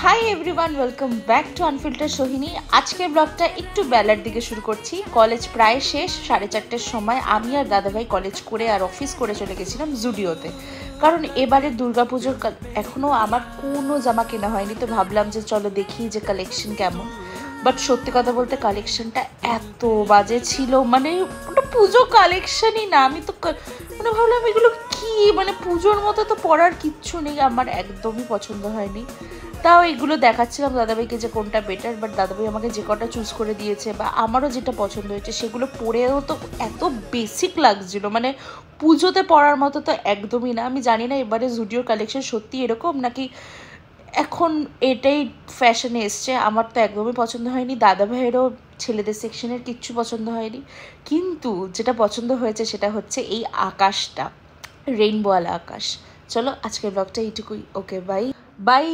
Hi everyone, welcome back to unfilter Sohini. আজকের ব্লগটা একটু বেলার দিকে শুরু করছি। কলেজ প্রায় শেষ, 4:30-র সময় আমি আর দাদাভাই কলেজ করে আর অফিস করে চলে গেছিলাম জুডিওতে। কারণ এবারে দুর্গাপুজোর এখনও আমার কোনো জামা কেনা হয়নি, তো ভাবলাম যে চলো দেখি যে কালেকশন কেমন। বাট সত্যি কথা বলতে কালেকশনটা এত বাজে ছিল, মানে ওটা পুজো কালেকশনই না। আমি তো মানে ভাবলাম এগুলো কি, মানে পুজোর মতো তো পরার কিচ্ছু নেই। আমার একদমই পছন্দ হয়নি। তাও এগুলো দেখাচ্ছিলাম দাদাভাইকে যে কোনটা বেটার, বাট দাদাভাই আমাকে যে কটা চুজ করে দিয়েছে বা আমারও যেটা পছন্দ হয়েছে সেগুলো পরেও তো এত বেসিক লাগছিল, মানে পুজোতে পরার মতো তো একদমই না। আমি জানি না এবারে জুডিওর কালেকশন সত্যি এরকম নাকি এখন এটাই ফ্যাশনে এসছে। আমার তো একদমই পছন্দ হয়নি, দাদাভাইয়েরও ছেলেদের সেকশনের কিচ্ছু পছন্দ হয়নি। কিন্তু যেটা পছন্দ হয়েছে সেটা হচ্ছে এই আকাশটা, রেইনবোওয়ালা আকাশ। চলো আজকের ব্লগটা এইটুকুই। ওকে, বাই বাই।